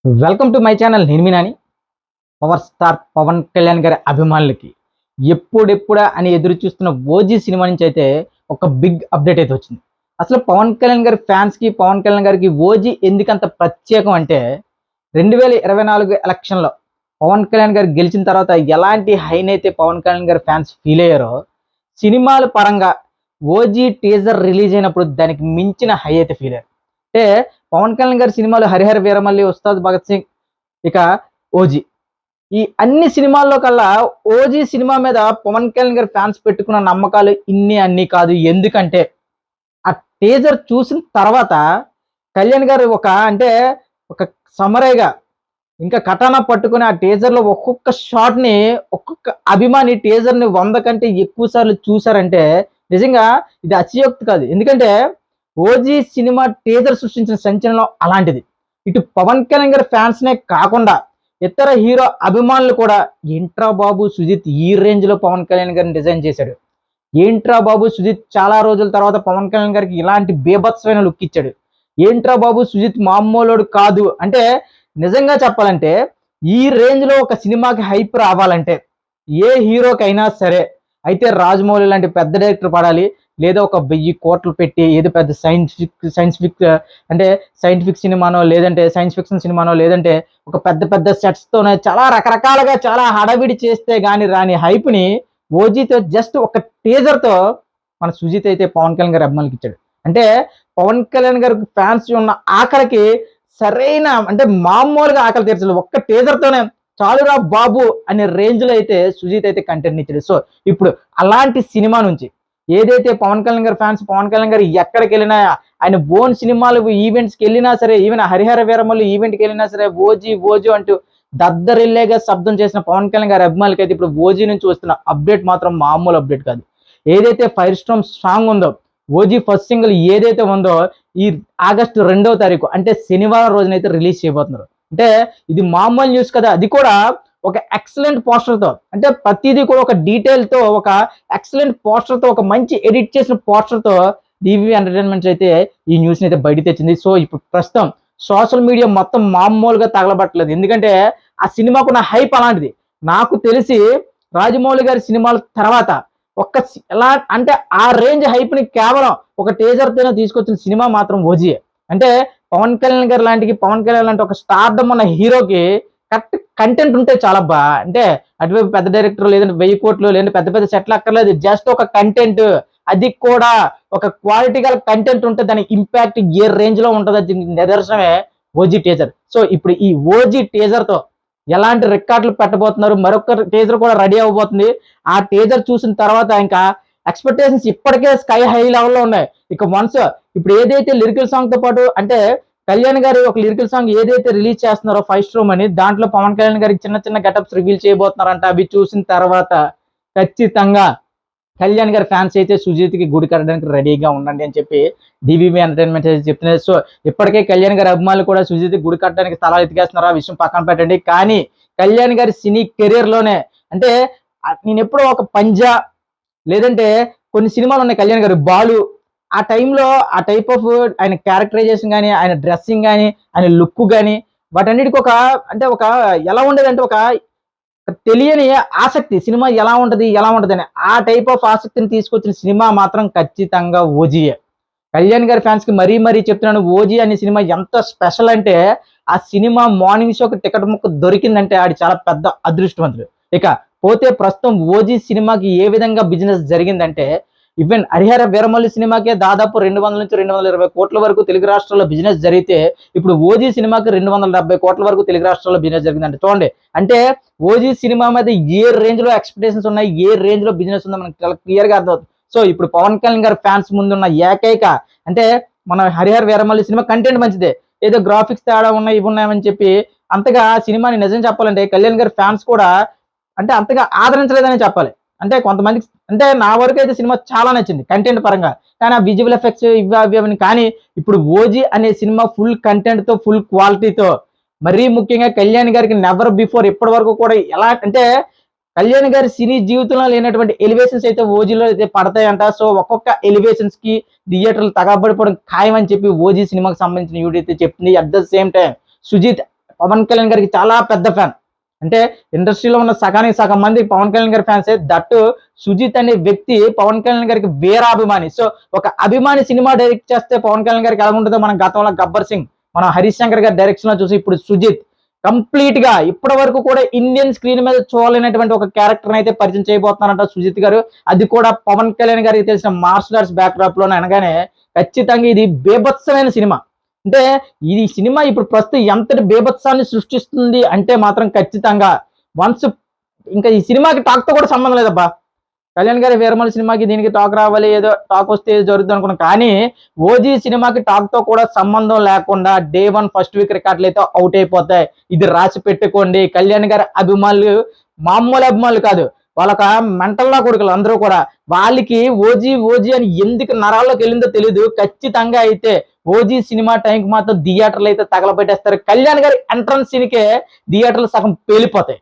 Welcome to my channel. నేను మీ Nani. Power star Pawan Kalyan గారి అభిమానులకి ఎప్పుడెప్పుడా అని ఎదురు చూస్తున్న ఓజీ సినిమా నుంచి అయితే ఒక బిగ్ అప్డేట్ అయితే వచ్చింది. అసలు పవన్ కళ్యాణ్ గారి ఫ్యాన్స్కి, పవన్ కళ్యాణ్ గారికి ఓజీ ఎందుకంత ప్రత్యేకం అంటే 2024 ఎలక్షన్లో పవన్ కళ్యాణ్ గారు గెలిచిన తర్వాత ఎలాంటి హైనైతే పవన్ కళ్యాణ్ గారి ఫ్యాన్స్ ఫీల్ అయ్యారో, సినిమాల పరంగా ఓజీ టీజర్ రిలీజ్ అయినప్పుడు దానికి మించిన హై అయితే ఫీల్ అయ్యారు. అంటే పవన్ కళ్యాణ్ గారి సినిమాలు 'హరిహర వీరమల్లి', 'ఉస్తాద్ భగత్ సింగ్', ఇక 'ఓజీ' ఈ అన్ని సినిమాల్లో కల్లా ఓజీ సినిమా మీద పవన్ కళ్యాణ్ గారి ఫ్యాన్స్ పెట్టుకున్న నమ్మకాలు ఇన్ని అన్ని కాదు. ఎందుకంటే ఆ టీజర్ చూసిన తర్వాత కళ్యాణ్ గారు ఒక సమరైగా ఇంకా కటానా పట్టుకుని ఆ టీజర్‌లో ఒక్కొక్క షాట్‌ని ఒక్కొక్క అభిమాని టీజర్‌ని 100 కంటే ఎక్కువ సార్లు చూసారంటే నిజంగా ఇది అతిశయోక్తి కాదు. ఎందుకంటే 'ఓజీ' సినిమా టీజర్ సృష్టించిన సంచలనం అలాంటిది. ఇటు పవన్ కళ్యాణ్ గారి ఫ్యాన్స్‌నే కాకుండా ఇతర హీరో అభిమానులు కూడా ఏంట్రా బాబు సుజిత్ ఈ రేంజ్‌లో పవన్ కళ్యాణ్ గారిని డిజైన్ చేశాడు. ఏంట్రా బాబు సుజిత్ చాలా రోజుల తర్వాత పవన్ కళ్యాణ్ గారికి ఇలాంటి బీభత్సమైన లుక్ ఇచ్చాడు. ఏంట్రా బాబు సుజిత్ మామూలోడు కాదు. అంటే నిజంగా చెప్పాలంటే ఈ రేంజ్‌లో ఒక సినిమాకి హైప్ రావాలంటే ఏ హీరోకైనా సరే అయితే రాజమౌళి లాంటి పెద్ద డైరెక్టర్ పడాలి. లేదా ఒక 1000 కోట్లు పెట్టి ఏదో పెద్ద అంటే సైంటిఫిక్ సినిమానో, లేదంటే సైన్స్ ఫిక్షన్ సినిమానో, లేదంటే ఒక పెద్ద పెద్ద సెట్స్‌తోనే చాలా రకరకాలుగా చాలా హడావిడి చేస్తే గాని రాని హైప్‌ని 'ఓజీతో' జస్ట్ ఒక టీజర్‌తో మన సుజిత్ అయితే పవన్ కళ్యాణ్ గారి అభిమానులకి ఇచ్చాడు. అంటే పవన్ కళ్యాణ్ గారికి ఫ్యాన్స్ ఉన్న ఆకలికి సరైన అంటే మామూలుగా ఆకలి తీర్చలేదు. ఒక్క టీజర్‌తోనే చాలురా బాబు అనే రేంజ్‌లో అయితే సుజిత్ అయితే కంటెంట్‌ని ఇచ్చాడు. సో, ఇప్పుడు అలాంటి సినిమా నుంచి ఏదైతే పవన్ కళ్యాణ్ గారి ఫ్యాన్స్ పవన్ కళ్యాణ్ గారు ఎక్కడికెళ్ళినా ఆయన ఓన్ సినిమాలు ఈవెంట్స్‌కెళ్ళినా సరే, ఈవెన్ 'హరిహర వీరమల్లి' ఈవెంట్‌కెళ్ళినా సరే ఓజీ, ఓజీ అంటూ దద్దరిల్లేగా శబ్దం చేసిన పవన్ కళ్యాణ్ గారి అభిమానులకైతే ఇప్పుడు ఓజీ నుంచి వస్తున్న అప్డేట్ మాత్రం మామూలు అప్డేట్ కాదు. ఏదైతే 'ఫైర్ స్టార్మ్' సాంగ్ ఉందో, ఓజీ ఫస్ట్ సింగిల్ ఏదైతే ఉందో ఈ ఆగస్టు 2వ తారీఖు అంటే శనివారం రోజునైతే రిలీజ్ చేయబోతున్నారు. అంటే ఇది మామూలు న్యూస్ కదా! అది కూడా ఒక ఎక్సలెంట్ పోస్టర్‌తో అంటే ప్రతీదీ కూడా ఒక డీటెయిల్‌తో ఒక ఎక్సలెంట్ పోస్టర్‌తో ఒక మంచి ఎడిట్ చేసిన పోస్టర్‌తో డీవీవీ ఎంటర్‌టైన్‌మెంట్స్ అయితే ఈ న్యూస్‌ని అయితే బయటికి తెచ్చింది. సో, ఇప్పుడు ప్రస్తుతం సోషల్ మీడియా మొత్తం మామూలుగా తగలబట్టలేదు. ఎందుకంటే ఆ సినిమాకున్న హైప్ అలాంటిది. నాకు తెలిసి రాజమౌళి గారి సినిమాల తర్వాత ఎలా అంటే ఆ రేంజ్ హైప్‌ని కేవలం ఒక టీజర్‌తోనే తీసుకొచ్చిన సినిమా మాత్రం 'ఓజీయే'. అంటే పవన్ కళ్యాణ్ లాంటి ఒక స్టార్‌డమ్ ఉన్న హీరోకి కరెక్ట్ కంటెంట్ ఉంటే చాలబ్బా. అంటే అటువైపు పెద్ద డైరెక్టర్ లేదంటే 1000 కోట్లు లేదంటే పెద్ద పెద్ద సెట్లు అక్కర్లేదు. జస్ట్ ఒక కంటెంట్ అది కూడా ఒక క్వాలిటీ గల కంటెంట్ ఉంటే దాని ఇంపాక్ట్ ఏ రేంజ్‌లో ఉంటదో దీనికి నిదర్శనమే 'ఓజీ' టీజర్. సో, ఇప్పుడు ఈ 'ఓజీ' టీజర్‌తో ఎలాంటి రికార్డులు పెట్టబోతున్నారు. మరొక టీజర్ కూడా రెడీ అవ్వబోతుంది. ఆ టీజర్ చూసిన తర్వాత ఇంకా ఎక్స్‌పెక్టేషన్స్ ఇప్పటికే స్కై హై లెవెల్‌లో ఉన్నాయి. ఇక వన్స్ ఇప్పుడు ఏదైతే లిరికల్ సాంగ్‌తో పాటు అంటే కళ్యాణ్ గారు ఒక లిరికల్ సాంగ్ ఏదైతే రిలీజ్ చేస్తున్నారో 'ఫైర్ స్టార్మ్' అని దాంట్లో పవన్ కళ్యాణ్ గారికి చిన్న చిన్న గెటప్స్ రివీల్ చేయబోతున్నారంట. అవి చూసిన తర్వాత ఖచ్చితంగా కళ్యాణ్ గారి ఫ్యాన్స్ అయితే సుజిత్‌కి గుడి కట్టడానికి రెడీగా ఉండండి అని చెప్పి డీవీవీ ఎంటర్‌టైన్‌మెంట్ అయితే చెప్తున్నది. సో, ఇప్పటికే కళ్యాణ్ గారి అభిమానులు కూడా సుజిత్‌కి గుడి కట్టడానికి స్థలాలు ఎతికేస్తున్నారు. ఆ విషయం పక్కన పెట్టండి. కానీ కళ్యాణ్ గారి సినీ కెరియర్‌లోనే అంటే నేనెప్పుడో ఒక 'పంజా' లేదంటే కొన్ని సినిమాలు ఉన్నాయి కళ్యాణ్ గారు 'బాలు' ఆ టైంలో ఆ టైప్ ఆఫ్ ఆయన క్యారెక్టరైజేషన్ గాని, ఆయన డ్రెస్సింగ్ గాని, ఆయన లుక్ గాని వాటన్నిటికి ఒక ఎలా ఉండేదంటే ఒక తెలియని ఆసక్తి. సినిమా ఎలా ఉంటది? ఎలా ఉంటదని. ఆ టైప్ ఆఫ్ ఆసక్తిని తీసుకొచ్చిన సినిమా మాత్రం ఖచ్చితంగా 'ఓజీయే'. కళ్యాణ్ గారి ఫ్యాన్స్‌కి మరీ చెప్తున్నాను 'ఓజీ' అనే సినిమా ఎంత స్పెషల్ అంటే ఆ సినిమా మార్నింగ్ షోకి టికెట్ ముక్క దొరికిందంటే ఆడు చాలా పెద్ద అదృష్టవంతుడు. ఇక పోతే ప్రస్తుతం 'ఓజీ' సినిమాకి ఏ విధంగా బిజినెస్ జరిగిందంటే ఈవెన్ 'హరిహర వీరమల్లి' సినిమాకే దాదాపు 200-220 కోట్ల వరకు తెలుగు రాష్ట్రాల్లో బిజినెస్ జరిగితే ఇప్పుడు 'ఓజీ' సినిమాకి 270 కోట్ల వరకు తెలుగు రాష్ట్రాల్లో బిజినెస్ జరిగిందంటే చూడండి. అంటే 'ఓజీ' సినిమా మీద ఏ రేంజ్‌లో ఎక్స్‌పెక్టేషన్స్ ఉన్నాయి, ఏ రేంజ్‌లో బిజినెస్ ఉందో మనకు చాలా క్లియర్‌గా అర్థమవుతుంది. సో, ఇప్పుడు పవన్ కళ్యాణ్ గారి ఫ్యాన్స్ ముందున్న ఏకైక అంటే మన 'హరిహర వీరమల్లి' సినిమా కంటెంట్ మంచిదే. ఏదో గ్రాఫిక్స్ తేడా ఉన్నాయి, ఇవి ఉన్నాయని చెప్పి అంతగా సినిమాని నిజం చెప్పాలంటే కళ్యాణ్ గారి ఫ్యాన్స్ కూడా అంటే అంతగా ఆదరించలేదనే చెప్పాలి. అంటే కొంతమందికి అంటే నా వరకైతే సినిమా చాలా నచ్చింది కంటెంట్ పరంగా. కానీ ఆ విజువల్ ఎఫెక్ట్స్ ఇవి అవి అని కానీ ఇప్పుడు 'ఓజీ' అనే సినిమా ఫుల్ కంటెంట్‌తో, ఫుల్ క్వాలిటీతో మరీ ముఖ్యంగా కళ్యాణ్ గారికి నెవర్ బిఫోర్ ఇప్పటి వరకు కూడా ఎలా అంటే కళ్యాణ్ గారి సినీ జీవితంలో లేనటువంటి ఎలివేషన్స్ అయితే 'ఓజీలో' అయితే పడతాయంట. సో, ఒక్కొక్క ఎలివేషన్స్‌కి థియేటర్‌లు తగబడిపోవడం ఖాయం అని చెప్పి 'ఓజీ' సినిమాకి సంబంధించిన యూనిట్ అయితే చెప్తుంది. At the same time Sujith Pawan Kalyan గారికి చాలా పెద్ద ఫ్యాన్. అంటే ఇండస్ట్రీలో ఉన్న సగానికి సగం మంది పవన్ కళ్యాణ్ గారి ఫ్యాన్సే. దట్టు సుజిత్ అనే వ్యక్తి పవన్ కళ్యాణ్ గారికి వీరాభిమాని. సో ఒక అభిమాని సినిమా డైరెక్ట్ చేస్తే పవన్ కళ్యాణ్ గారికి ఎలా ఉంటుందో మనం గతంలో గబ్బర్ సింగ్, మనం హరీష్ శంకర్ గారి డైరెక్షన్ లో చూసి ఇప్పుడు సుజిత్ కంప్లీట్ గా ఇప్పటి వరకు కూడా ఇండియన్ స్క్రీన్ మీద చూడలేనటువంటి ఒక క్యారెక్టర్ అయితే పరిచయం చేయబోతున్నారంట సుజిత్ గారు. అది కూడా పవన్ కళ్యాణ్ గారికి తెలిసిన మార్షల్ ఆర్ట్స్ బ్యాక్డ్రాప్ లోనే అనగానే ఖచ్చితంగా ఇది బేభత్సమైన సినిమా. అంటే ఇది సినిమా ఇప్పుడు ప్రస్తుతం ఎంతటి బేభత్సాన్ని సృష్టిస్తుంది అంటే మాత్రం ఖచ్చితంగా వన్స్ ఇంకా ఈ సినిమాకి టాక్ తో కూడా సంబంధం లేదబ్బా. కళ్యాణ్ గారి వీరమల సినిమాకి దీనికి టాక్ రావాలి, ఏదో టాక్ వస్తే ఏదో జరుగుతుంది అనుకున్నాం. కానీ ఓజీ సినిమాకి టాక్ తో కూడా సంబంధం లేకుండా డే 1 ఫస్ట్ వీక్ రికార్డులు అయితే అవుట్ అయిపోతాయి. ఇది రాసి పెట్టుకోండి. కళ్యాణ్ గారి అభిమానులు మామూలు అభిమానులు కాదు, వాళ్ళొక మెంటల్లా కొడుకులు అందరూ కూడా. వాళ్ళకి ఓజీ ఓజీ అని ఎందుకు నరాల్లోకి వెళ్ళిందో తెలీదు. ఖచ్చితంగా అయితే ఓజీ సినిమా టైంకి మాత్రం థియేటర్లు అయితే తగలబెట్టేస్తారు. కళ్యాణ్ గారి ఎంట్రన్స్ సీన్కే థియేటర్లు సగం పేలిపోతాయి.